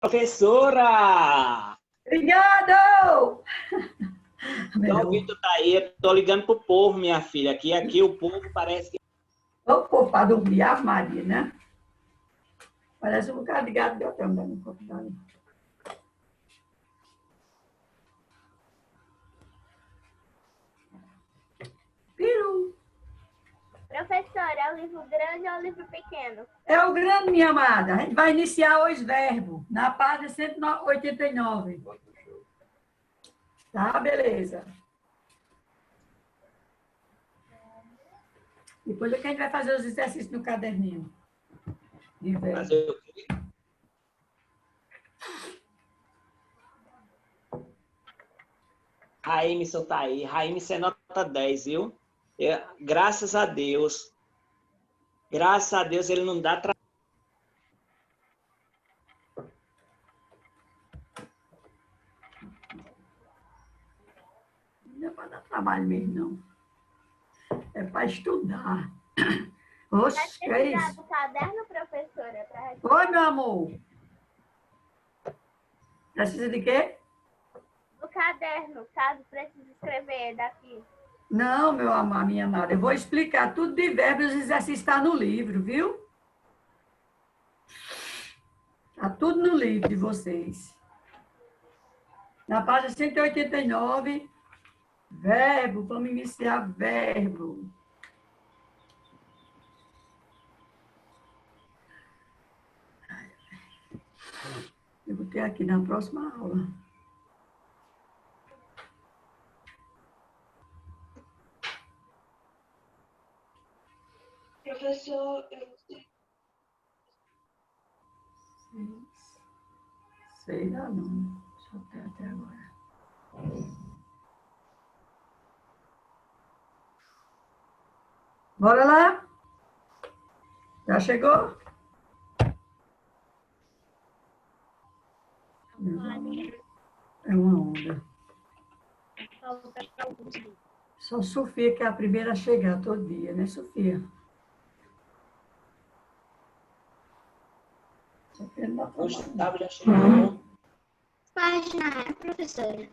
Professora! Obrigado! Então, o Vitor tá aí, eu tô ligando pro povo, minha filha. Aqui o povo parece que... O povo para dormir, a Maria, né? Parece um bocado de gato que eu tenho no computador. Peru. Professora, é o livro grande ou o livro pequeno? É o grande, minha amada. A gente vai iniciar hoje verbo, na página 189. Tá, beleza. Depois é que a gente vai fazer os exercícios no caderninho. De verbo. Fazer o quê? Raímson tá aí. Raímson é nota 10, viu? Graças a Deus. Graças a Deus ele não dá trabalho. Não é para dar trabalho mesmo, não. É para estudar. Oxe, que é Vai isso? precisar do caderno, professora? Oi, meu amor. Precisa de quê? Do caderno, caso precise escrever daqui. Não, meu amor, minha amada. Eu vou explicar tudo de verbo e os exercícios estão no livro, viu? Está tudo no livro de vocês. Na página 189, verbo, vamos iniciar verbo. Eu vou ter aqui na próxima aula. Professor, eu não sei. Sei lá, não. Só tem até agora. Bora lá? Já chegou? É uma onda. Só Sofia, que é a primeira a chegar todo dia, né, Sofia? Sofia não dá trabalho. Gustavo já chegou. Página, professora.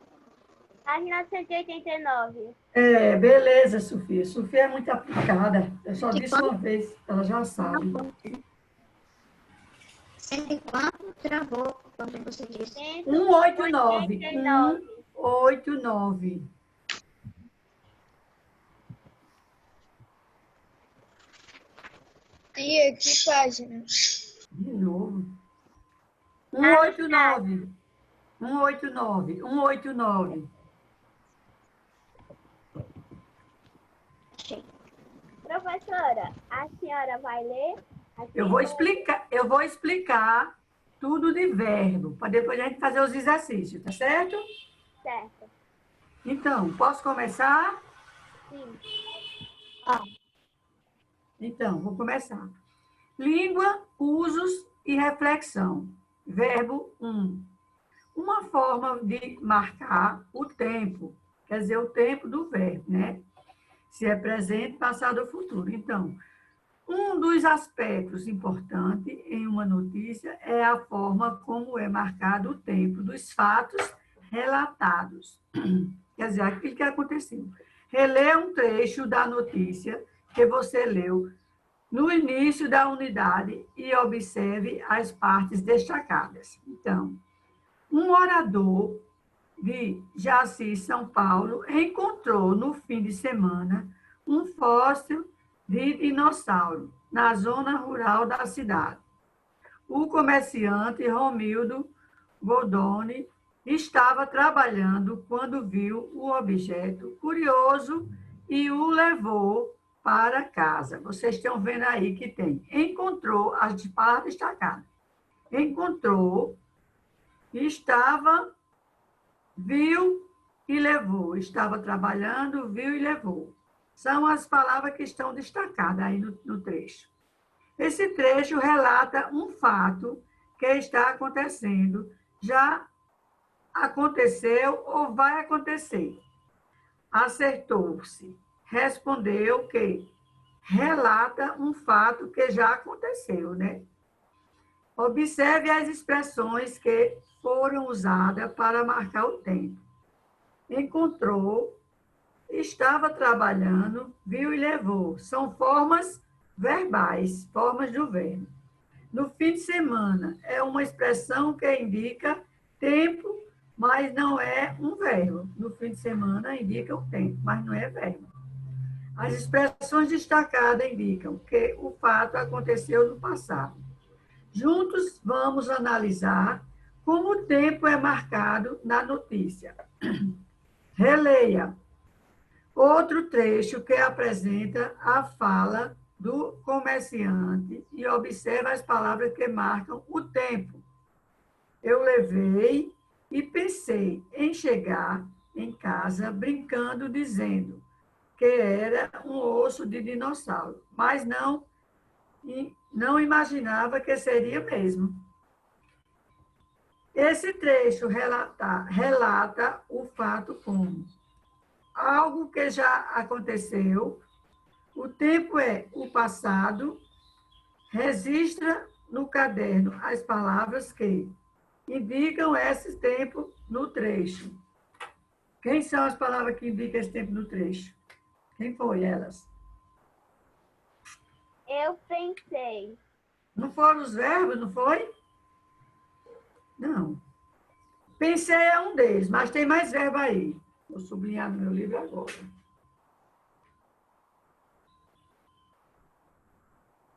Página 189. É, beleza, Sofia. Sofia é muito aplicada. Eu só disse uma vez, ela já sabe. 104, travou, quando você disse. 189. 189. E que página? De novo. 189. 189. 189. Professora, a senhora vai ler? Eu vou explicar tudo de verbo, para depois a gente fazer os exercícios, tá certo? Certo. Então, posso começar? Sim. Então, vou começar. Língua, usos e reflexão. Verbo 1. Uma forma de marcar o tempo, quer dizer, o tempo do verbo, né? Se é presente, passado ou futuro. Então, um dos aspectos importantes em uma notícia é a forma como é marcado o tempo dos fatos relatados. Quer dizer, aquilo que aconteceu. Relê um trecho da notícia que você leu no início da unidade e observe as partes destacadas. Então, um orador de Jaci, São Paulo, encontrou no fim de semana um fóssil de dinossauro na zona rural da cidade. O comerciante Romildo Goldoni estava trabalhando quando viu o objeto curioso e o levou para casa. Vocês estão vendo aí que tem. Encontrou, as partes destacadas. Encontrou, estava, viu e levou. Estava trabalhando, viu e levou. São as palavras que estão destacadas aí no trecho. Esse trecho relata um fato que está acontecendo, já aconteceu ou vai acontecer. Acertou-se. Respondeu que relata um fato que já aconteceu, né? Observe as expressões que foram usadas para marcar o tempo. Encontrou, estava trabalhando, viu e levou. São formas verbais, formas do verbo. No fim de semana, é uma expressão que indica tempo, mas não é um verbo. No fim de semana, indica o tempo, mas não é verbo. As expressões destacadas indicam que o fato aconteceu no passado. Juntos, vamos analisar como o tempo é marcado na notícia. Releia outro trecho que apresenta a fala do comerciante e observa as palavras que marcam o tempo. Eu levei e pensei em chegar em casa brincando, dizendo que era um osso de dinossauro, mas não imaginava que seria mesmo. Esse trecho relata o fato como algo que já aconteceu, o tempo é o passado, registra no caderno as palavras que indicam esse tempo no trecho. Quem são as palavras que indicam esse tempo no trecho? Quem foi elas? Eu pensei. Não foram os verbos, não foi? Não. Pensei é um deles, mas tem mais verbo aí. Vou sublinhar no meu livro agora.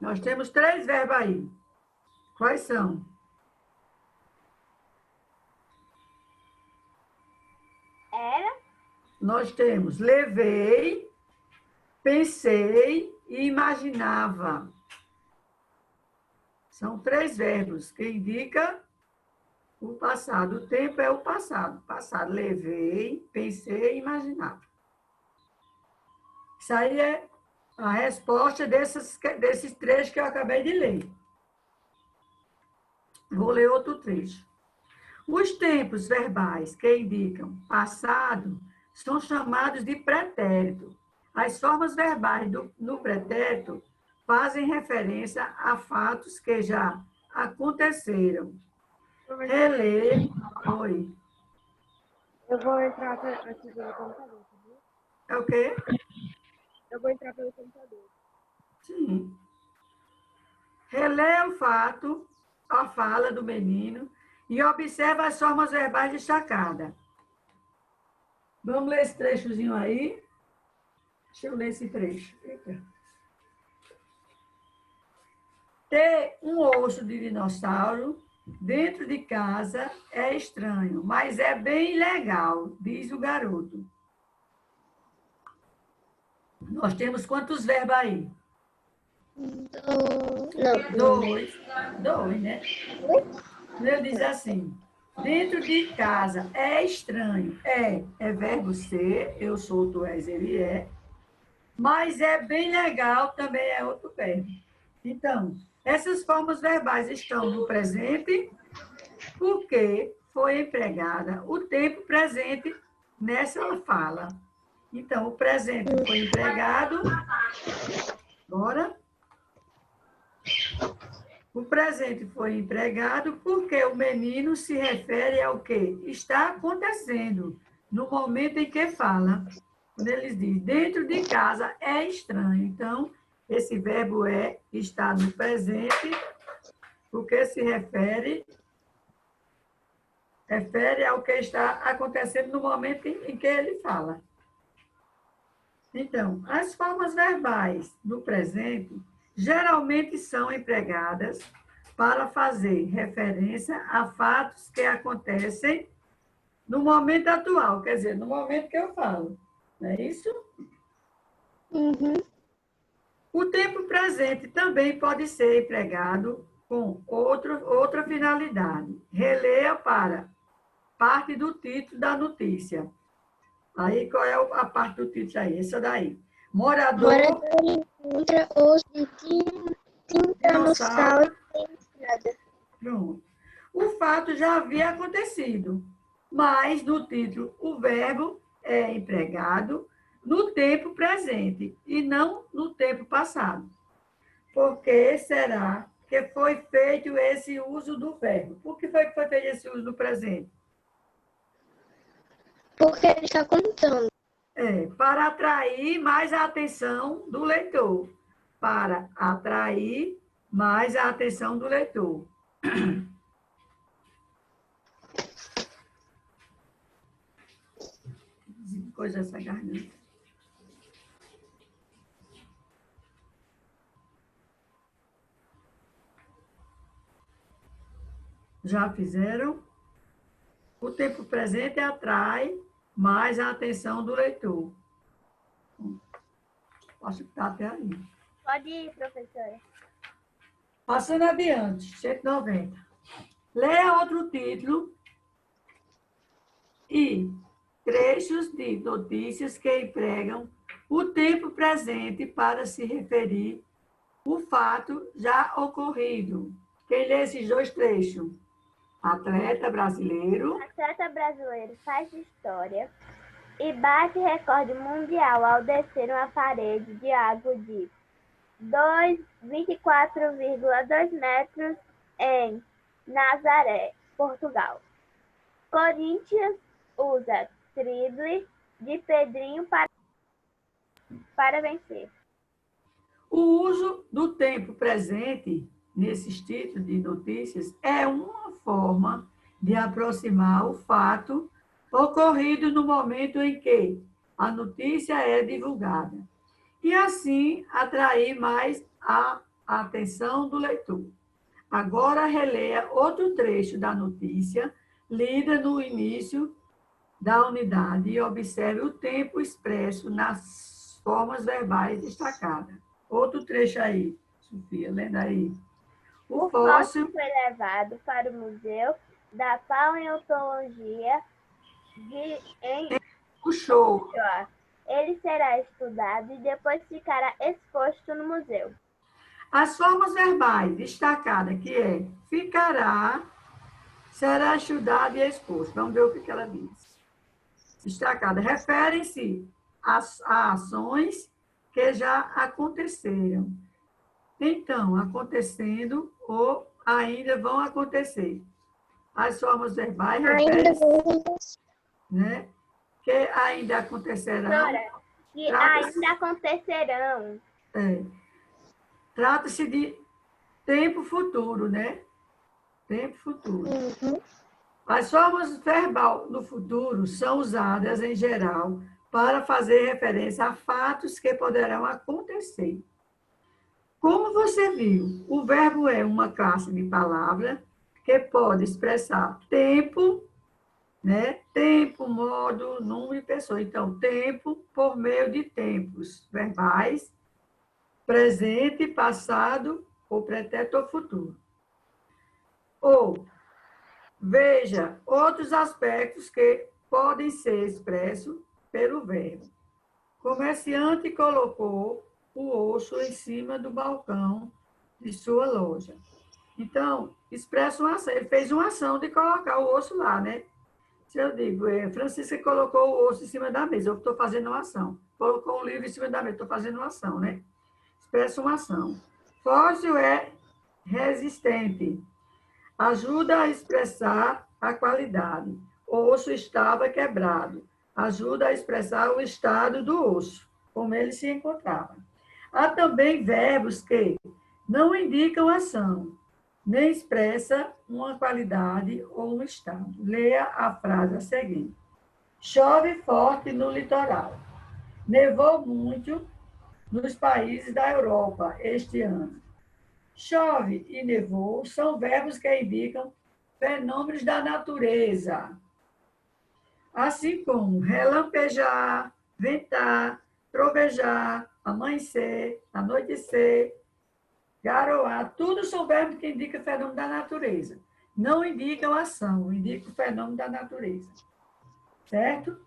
Nós temos 3 verbos aí. Quais são? Era? Nós temos levei, pensei e imaginava. São 3 verbos que indicam o passado. O tempo é o passado. Passado, levei, pensei e imaginava. Isso aí é a resposta desses 3 que eu acabei de ler. Vou ler outro trecho. Os tempos verbais que indicam passado são chamados de pretérito. As formas verbais no pretérito fazem referência a fatos que já aconteceram. Reler. Oi. Eu vou entrar aqui pelo computador, viu? É o quê? Eu vou entrar pelo computador. Sim. Relê o fato, a fala do menino, e observa as formas verbais destacadas. Vamos ler esse trechozinho aí? Deixa eu ler esse trecho. Eita. Ter um osso de dinossauro dentro de casa é estranho, mas é bem legal, diz o garoto. Nós temos quantos verbos aí? Dois, né? Ele diz assim, dentro de casa é estranho. É verbo ser, eu sou, tu és, ele é. Mas é bem legal, também é outro verbo. Então, essas formas verbais estão no presente porque foi empregada o tempo presente nessa fala. Então, o presente foi empregado. Agora, o presente foi empregado porque o menino se refere ao que está acontecendo no momento em que fala. Quando eles dizem, dentro de casa é estranho. Então, esse verbo é está no presente, porque se refere ao que está acontecendo no momento em que ele fala. Então, as formas verbais no presente geralmente são empregadas para fazer referência a fatos que acontecem no momento atual, quer dizer, no momento que eu falo. Não é isso? Uhum. O tempo presente também pode ser empregado com outra finalidade. Releia para parte do título da notícia. Aí, qual é a parte do título aí? Essa daí. Morador encontra osso de dinossauro em estrada. Pronto. O fato já havia acontecido, mas no título o verbo é empregado no tempo presente e não no tempo passado. Por que será que foi feito esse uso do verbo? Por que foi que foi feito esse uso do presente? Porque ele está contando. Para atrair mais a atenção do leitor. Para atrair mais a atenção do leitor. Coisa essa garganta. Já fizeram? O tempo presente atrai mais a atenção do leitor. Acho que está até aí. Pode ir, professora. Passando adiante, 190. Leia outro título e trechos de notícias que empregam o tempo presente para se referir ao fato já ocorrido. Quem lê esses dois trechos? Atleta brasileiro. Atleta brasileiro faz história e bate recorde mundial ao descer uma parede de água de 24,2 metros em Nazaré, Portugal. Corinthians usa drible de Pedrinho para vencer. O uso do tempo presente nesses títulos de notícias é uma forma de aproximar o fato ocorrido no momento em que a notícia é divulgada e assim atrair mais a atenção do leitor. Agora releia outro trecho da notícia lida no início da unidade e observe o tempo expresso nas formas verbais destacadas. Outro trecho aí, Sofia, lenda aí. O fóssil foi levado para o Museu da Paleontologia em Puxou. Ele será estudado e depois ficará exposto no museu. As formas verbais destacadas, que é ficará, será estudado e exposto. Vamos ver o que ela diz. Destacada, referem-se a ações que já aconteceram. Então, acontecendo ou ainda vão acontecer. As formas verbais referem-se, né, que ainda acontecerão. Professora, que ainda acontecerão. Trata-se de tempo futuro, né? Tempo futuro. As formas verbal no futuro são usadas, em geral, para fazer referência a fatos que poderão acontecer. Como você viu, o verbo é uma classe de palavra que pode expressar tempo, né? Tempo, modo, número e pessoa. Então, tempo por meio de tempos verbais, presente, passado, ou pretérito ou futuro. Ou, veja outros aspectos que podem ser expressos pelo verbo. Comerciante colocou o osso em cima do balcão de sua loja. Então, expressa uma ação. Ele fez uma ação de colocar o osso lá, né? Se eu digo, Francisca colocou o osso em cima da mesa, eu estou fazendo uma ação. Colocou um livro em cima da mesa, estou fazendo uma ação, né? Expressa uma ação. Fóssil é resistente. Ajuda a expressar a qualidade. O osso estava quebrado. Ajuda a expressar o estado do osso, como ele se encontrava. Há também verbos que não indicam ação, nem expressa uma qualidade ou um estado. Leia a frase a seguir. Chove forte no litoral. Nevou muito nos países da Europa este ano. Chove e nevou são verbos que indicam fenômenos da natureza, assim como relampejar, ventar, trovejar, amanhecer, anoitecer, garoar. Tudo são verbos que indicam fenômeno da natureza. Não indicam ação, indicam fenômeno da natureza. Certo?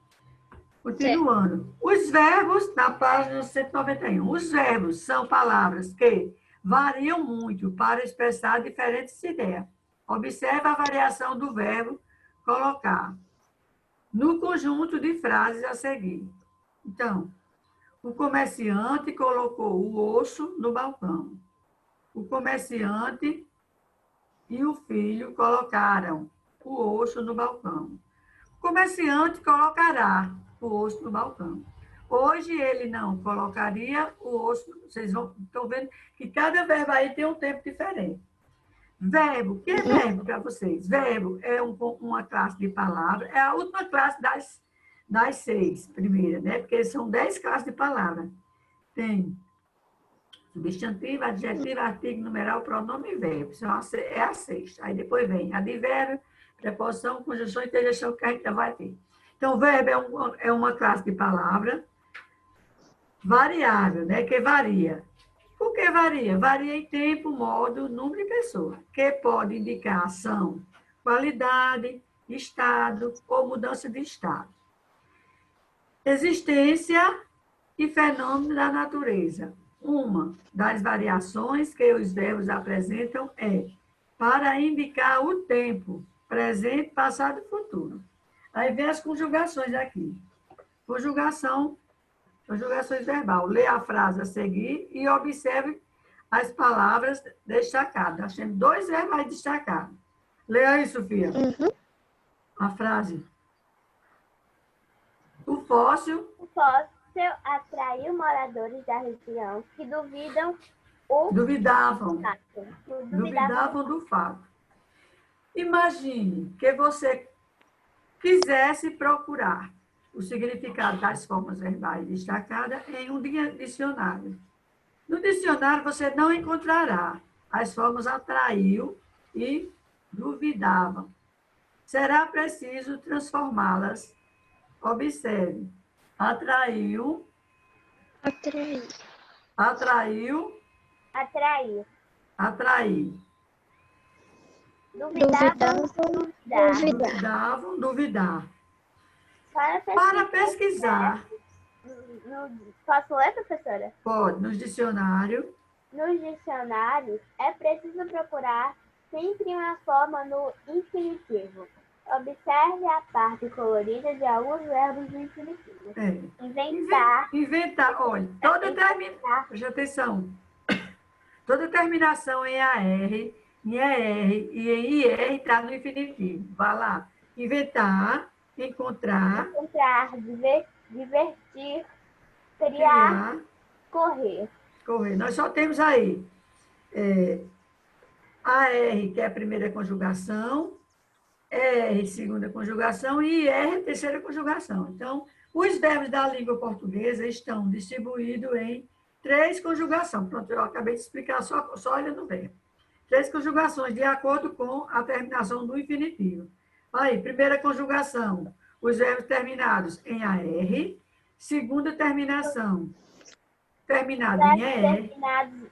Continuando. Os verbos, na página 191, os verbos são palavras que variam muito para expressar diferentes ideias. Observe a variação do verbo colocar no conjunto de frases a seguir. Então, o comerciante colocou o osso no balcão. o comerciante e o filho colocaram o osso no balcão. O comerciante colocará o osso no balcão. Hoje ele não colocaria o osso. Vocês estão vendo que cada verbo aí tem um tempo diferente. Verbo, o que é verbo para vocês? Verbo é uma classe de palavras, é a última classe das 6 primeiras, né? Porque são 10 classes de palavras. Tem substantivo, adjetivo, artigo, numeral, pronome e verbo. Isso é a 6. Aí depois vem advérbio, preposição, conjunção e interjeição, que a gente já vai ver. Então, verbo é uma classe de palavra variável, né? Que varia. Por que varia? Varia em tempo, modo, número e pessoa, que pode indicar ação, qualidade, estado ou mudança de estado. Existência e fenômeno da natureza. Uma das variações que os verbos apresentam é para indicar o tempo, presente, passado e futuro. Aí vem as conjugações aqui. Conjugações verbal. Lê a frase a seguir e observe as palavras destacadas. Nós temos 2 verbos aí destacados. Lê aí, Sofia. A frase. O fóssil atraiu moradores da região que duvidavam do fato. Imagine que você quisesse procurar o significado das formas verbais destacadas em um dicionário. No dicionário, você não encontrará as formas atraiu e duvidavam. Será preciso transformá-las. Observe. Atraiu. Atrair. Duvidar. Para pesquisar. Posso ler, professora? Pode. Nos dicionários, é preciso procurar sempre uma forma no infinitivo. Observe a parte colorida de alguns verbos do infinitivo. Inventar. Olha, preste atenção. Toda terminação em AR, em ER e em IR está no infinitivo. Vá lá. Inventar, encontrar, divertir, criar, correr. Nós só temos aí AR, que é a primeira conjugação, ER, segunda conjugação, e IR, terceira conjugação. Então, os verbos da língua portuguesa estão distribuídos em 3 conjugações. Pronto, eu acabei de explicar só olhando o verbo. 3 conjugações, de acordo com a terminação do infinitivo. Aí, primeira conjugação, os verbos terminados em AR. Segunda terminação, terminado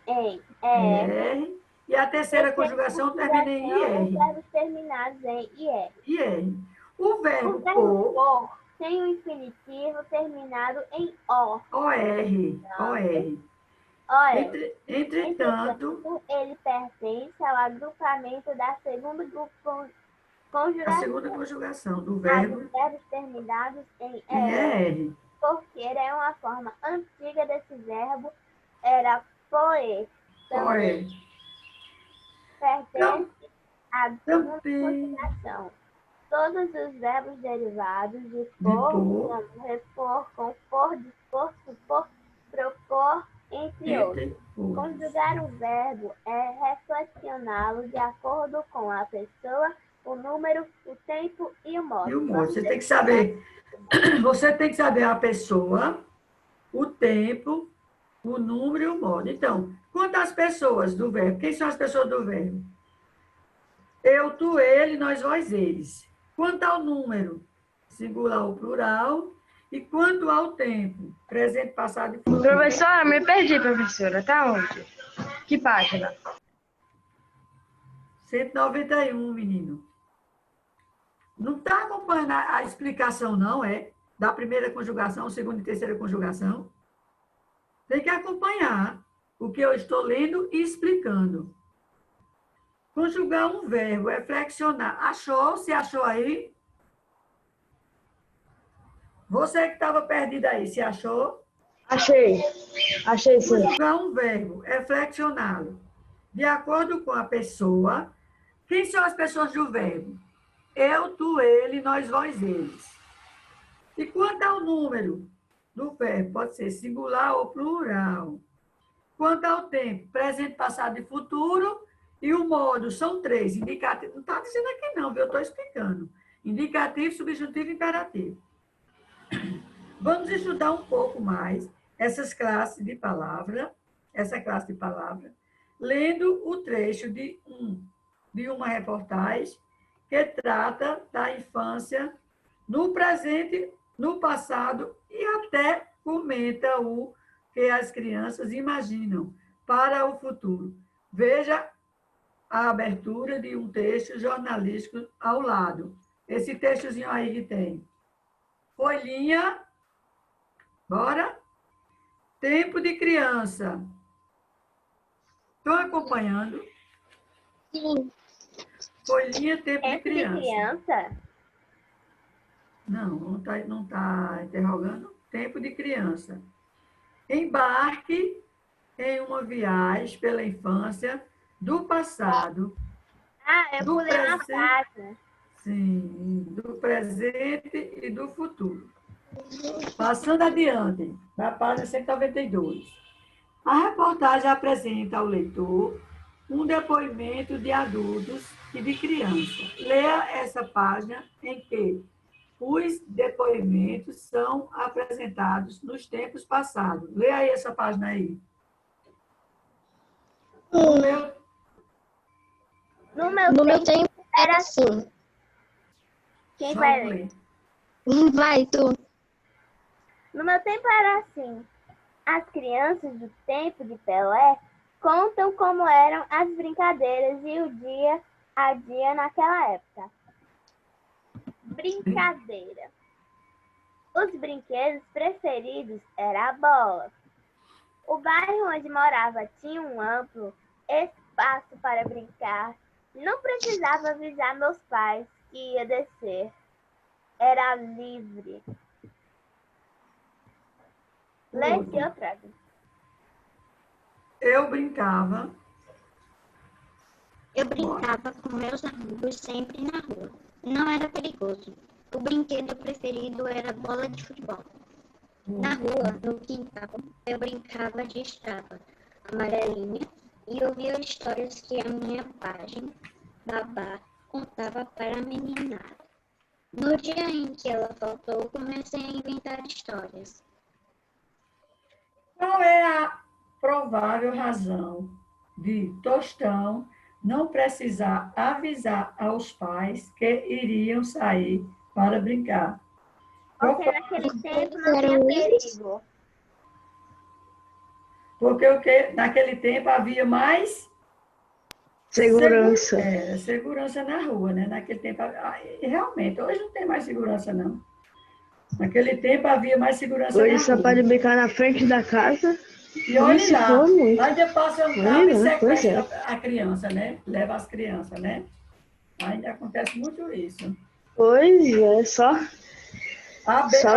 em ER. E a terceira conjugação termina em IR. Verbos terminados em IR. O verbo por tem um infinitivo terminado em OR. Entretanto, ele pertence ao agrupamento da segunda conjugação. A segunda conjugação do verbo. Os verbos terminados em ER. Porque é uma forma antiga desse verbo, era poer. Pertence à segunda conjugação. Todos os verbos derivados de por, como repor, compor, dispor, supor, propor, entre outros. Conjugar um verbo é reflexioná-lo de acordo com a pessoa, o número, o tempo e o modo. Você tem que saber. Você tem que saber a pessoa, o tempo, o número e o modo. Então, quantas pessoas do verbo? Quem são as pessoas do verbo? Eu, tu, ele, nós, vós, eles. Quanto ao número? Singular ou plural. E quanto ao tempo? Presente, passado e futuro. Professora, me perdi, professora. Tá onde? Que página? 191, menino. Não está acompanhando a explicação, não, da primeira conjugação, segunda e terceira conjugação. Tem que acompanhar o que eu estou lendo e explicando. Conjugar um verbo é flexionar. Achou? Se achou aí? Você que estava perdido aí, se achou? Achei sim. Conjugar um verbo é flexioná-lo. De acordo com a pessoa, quem são as pessoas do verbo? Eu, tu, ele, nós, vós, eles. E quanto ao número do verbo, pode ser singular ou plural. Quanto ao tempo, presente, passado e futuro, e o modo, são 3. Indicativo, não está dizendo aqui não, viu? Eu estou explicando. Indicativo, subjuntivo e imperativo. Vamos estudar um pouco mais essa classe de palavra, lendo o trecho de uma reportagem que trata da infância no presente, no passado e até comenta o que as crianças imaginam para o futuro. Veja a abertura de um texto jornalístico ao lado. Esse textozinho aí que tem. Folhinha. Bora? Tempo de criança. Estão acompanhando? Sim. Folhinha, tempo de Tempo de criança. criança? Não tá interrogando. Tempo de criança. Embarque em uma viagem pela infância do passado. Ah, eu Do pulei uma presente. página. Sim, do presente e do futuro. Passando adiante, na página 192. A reportagem apresenta ao leitor um depoimento de adultos e de crianças. Leia essa página em que os depoimentos são apresentados nos tempos passados. Leia aí essa página aí. No meu tempo era assim. Quem Vamos vai ler. ler? Vai, tu. No meu tempo era assim. As crianças do tempo de Pelé contam como eram as brincadeiras e o dia a dia naquela época. Brincadeira. Os brinquedos preferidos era a bola. O bairro onde morava tinha um amplo espaço para brincar. Não precisava avisar meus pais que ia descer. Era livre. Lê-se outra vez. Eu brincava. Eu brincava com meus amigos sempre na rua. Não era perigoso. O brinquedo preferido era bola de futebol. Na rua, no quintal, eu brincava de estrada amarelinha e ouvia histórias que a minha página, babá, contava para a meninada. No dia em que ela faltou, comecei a inventar histórias. Qual é a provável razão de Tostão não precisar avisar aos pais que iriam sair para brincar? Porque naquele tempo não tinha perigo. Porque naquele tempo havia mais Segurança. segurança na rua, né? Naquele tempo, realmente, hoje não tem mais segurança, não. Naquele tempo havia mais segurança Hoje na só rua. pode brincar na frente da casa. E olhe se lá, for muito. ainda passa um Olhe carro e lá, pois sequestra a criança, né? Leva as crianças, né? Ainda acontece muito isso. Pois é, só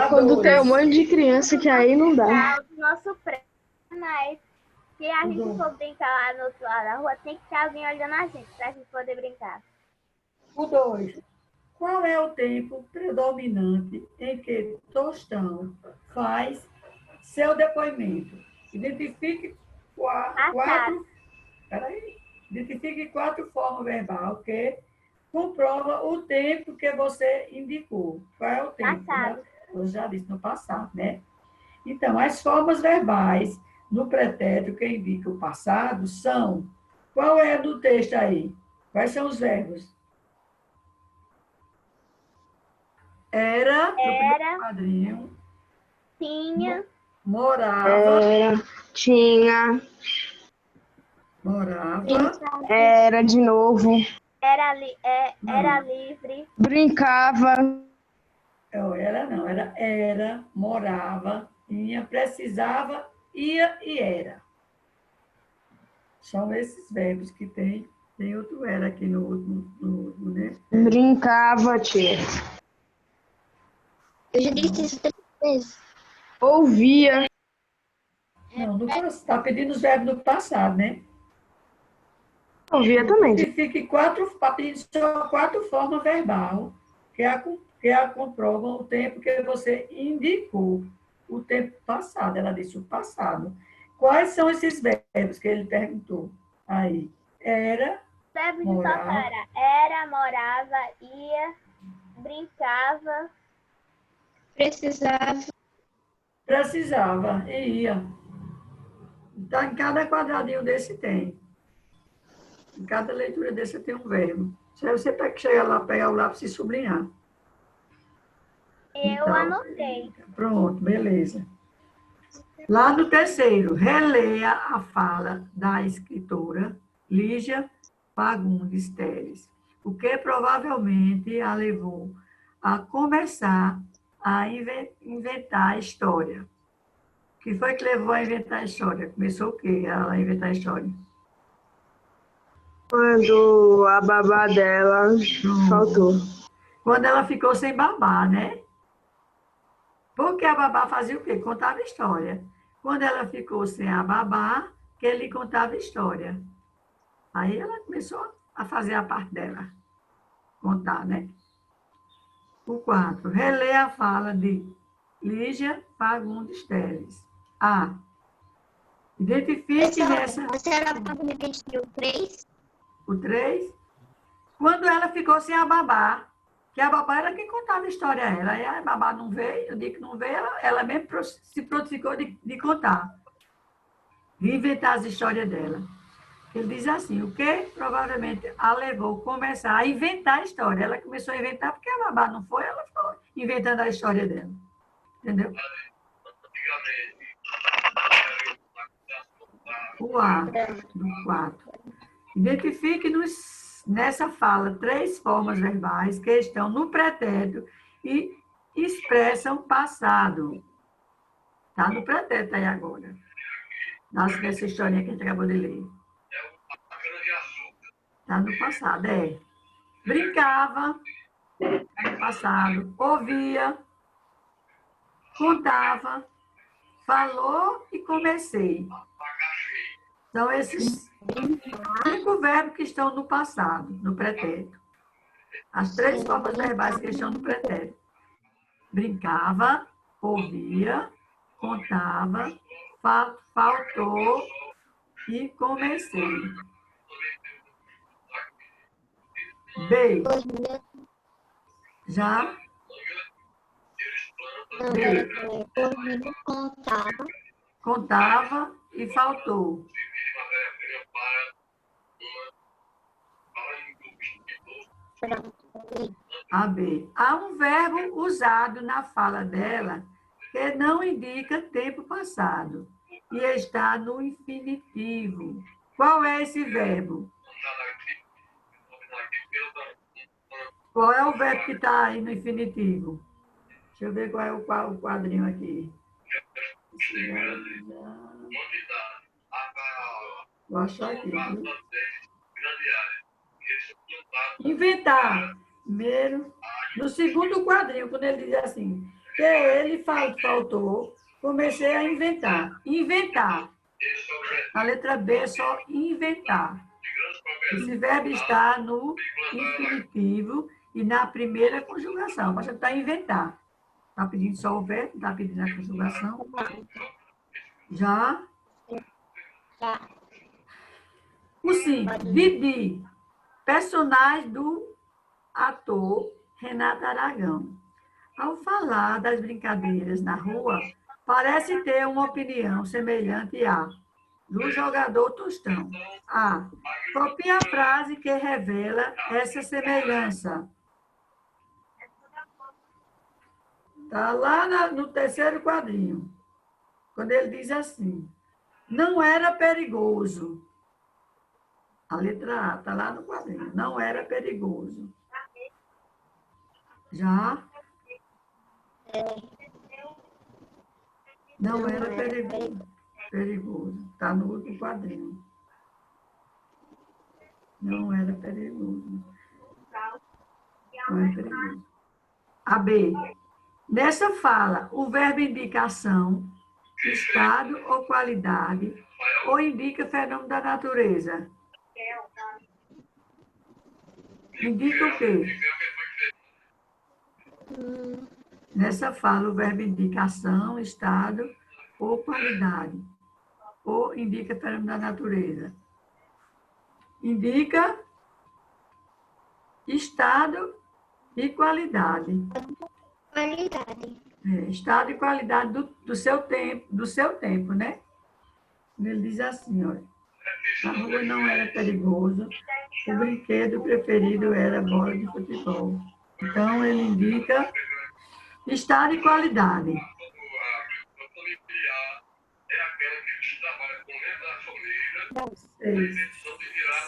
quando tem um monte de criança que aí não dá. O nosso prédio, mas se a gente for brincar lá no outro lado da rua, tem que ter alguém olhando a gente, pra gente poder brincar. O 2. Qual é o tempo predominante em que Tostão faz seu depoimento? Identifique Identifique 4 formas verbal que comprova o tempo que você indicou. Qual é o tempo? Passado. Eu já disse no passado, né? Então, as formas verbais no pretérito que indica o passado são... Qual é do texto aí? Quais são os verbos? Era, no primeiro quadrinho. Tinha. Morava. Tinha. Morava. Era de novo. Era livre. Brincava. Era, morava, tinha, precisava, ia e era. São esses verbos que tem outro era aqui no último, né? Brincava, tia. Eu já disse isso 3 vezes. Ouvia. Não, está pedindo os verbos do passado, né? Ouvia também. Identifique só 4 formas verbal que a comprovam o tempo que você indicou. O tempo passado, ela disse o passado. Quais são esses verbos que ele perguntou? Aí, era, Verbo de morava. soltar era, morava, ia, brincava, Precisava e ia. Então, em cada quadradinho desse tem. Em cada leitura desse tem um verbo. Se você chega lá, pegar o lápis e sublinhar. eu Então, anotei. pronto, beleza. Lá no terceiro, releia a fala da escritora Lígia Fagundes Teles, o que provavelmente a levou a começar a inventar a história. O que foi que levou a inventar a história? Começou o quê? Ela a inventar a história? Quando a babá dela faltou. Quando ela ficou sem babá, né? Porque a babá fazia o quê? Contava história. Quando ela ficou sem a babá, que ele contava história. Aí ela começou a fazer a parte dela. Contar, né? O 4. Relê a fala de Lígia Fagundes Teles. A. Identifique nessa... A senhora pode repetir o 3? O 3. Quando ela ficou sem a babá, que a babá era quem contava a história a ela. Aí a babá não veio, eu digo que não veio, ela mesmo se prontificou de contar. De inventar as histórias dela. Ele diz assim, o que provavelmente a levou a começar a inventar a história. Ela começou a inventar porque a babá não foi, ela ficou inventando a história dela. Entendeu? O A, do 4. Identifique nessa fala 3 formas verbais que estão no pretérito e expressam passado. Está no pretérito aí agora. Nessa historinha que a gente acabou de ler. Está no passado, é. Brincava, no passado. Ouvia, contava, falou e comecei. São esses 5 verbos que estão no passado, no pretérito. As 3 formas verbais que estão no pretérito. Brincava, ouvia, contava, faltou e comecei. B. Já? B. Contava e faltou. A B. Há um verbo usado na fala dela que não indica tempo passado e está no infinitivo. Qual é esse verbo? Qual é o verbo que está aí no infinitivo? Deixa eu ver qual é o quadrinho aqui. Vou achar aqui. Inventar. Primeiro, no segundo quadrinho, quando ele diz assim, que ele faltou, comecei a inventar. Inventar. A letra B é só inventar. Esse verbo está no infinitivo e na primeira conjugação. Basta estar inventar. Está pedindo só o verbo, está pedindo a conjugação. Já? Já. O 5. Didi. Personagem do ator Renato Aragão. Ao falar das brincadeiras na rua, parece ter uma opinião semelhante à do jogador Tostão. A. Copia a frase que revela essa semelhança. Está lá no terceiro quadrinho. Quando ele diz assim, não era perigoso. A letra A está lá no quadrinho. Não era perigoso. Já? Não era perigoso. Está no outro quadrinho. Não era perigoso. Não é perigoso. A B. Nessa fala, o verbo indica ação, estado ou qualidade, ou indica fenômeno da natureza. Indica o quê? Nessa fala, o verbo indica ação, estado ou qualidade. Ou indica fenômeno da natureza. Indica estado e qualidade. Qualidade. Estado e qualidade do seu tempo, né? Ele diz assim, olha, a rua não era perigoso, o brinquedo preferido era a bola de futebol. Então, ele indica estado e qualidade.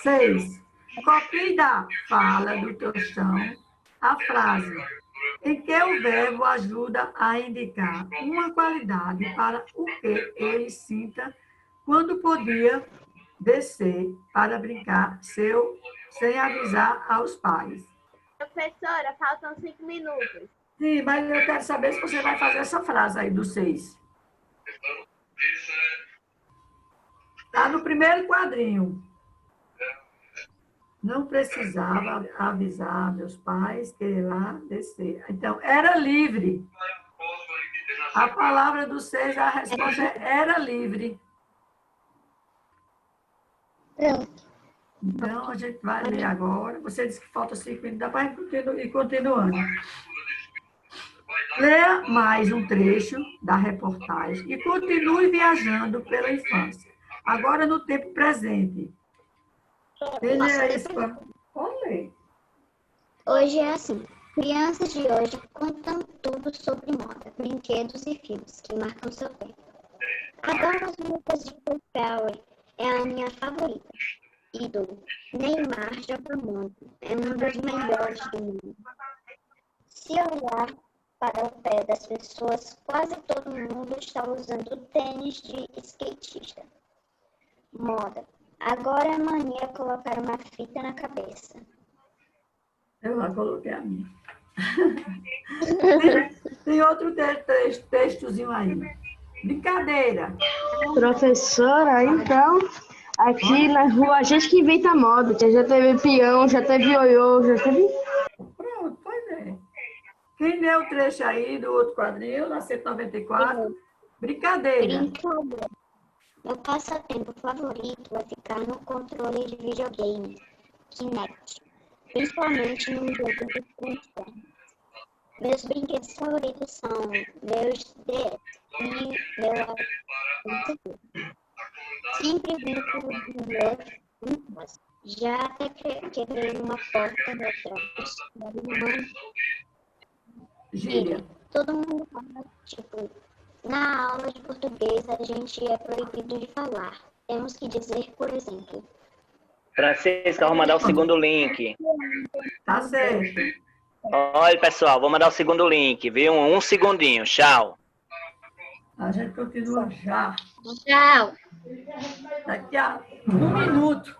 6. Copie da fala do Tostão a frase em que o verbo ajuda a indicar uma qualidade para o que ele sinta quando podia descer para brincar sem avisar aos pais. Professora, faltam 5 minutos. Sim, mas eu quero saber se você vai fazer essa frase aí do 6. Está no primeiro quadrinho. Não precisava avisar meus pais que ia lá descer. Então, era livre. A palavra do 6, a resposta é era livre. Então, a gente vai ler agora. Você disse que falta 5 minutos, dá para ir continuando. Leia mais um trecho da reportagem e continue viajando pela infância. Agora, no tempo presente. Olha. Hoje é assim. Crianças de hoje contam tudo sobre moda, brinquedos e filmes que marcam seu tempo. Adoro as músicas de Toy Story, é a minha favorita. Ídolo. Neymar joga muito, é um dos melhores do mundo. Se olhar para o pé das pessoas, quase todo mundo está usando tênis de skatista. Moda. Agora é mania colocar uma fita na cabeça. Eu lá coloquei a minha. Tem outro textozinho aí. Brincadeira. Professora, então, aqui na rua a gente que inventa moda. Já teve peão, já teve ioiô, já teve... Pronto, pois é. Quem leu o trecho aí do outro quadrinho, na 194? Brincadeira. Brincadeira. Meu passatempo favorito é ficar no controle de videogame, Kinect, principalmente no jogo de Transformers. Meus brinquedos favoritos são meus DS e meu iPhone. Sempre brinco de ver juntas. Já até quebrei uma porta da minha Gíria. Todo mundo fala, tipo, na aula de português a gente é proibido de falar. Temos que dizer, por exemplo. Francisca, vou mandar o segundo link. Tá certo. Olha, pessoal, vou mandar o segundo link, viu? Um segundinho, tchau. A gente continua já. Tchau. Daqui a 1 minuto.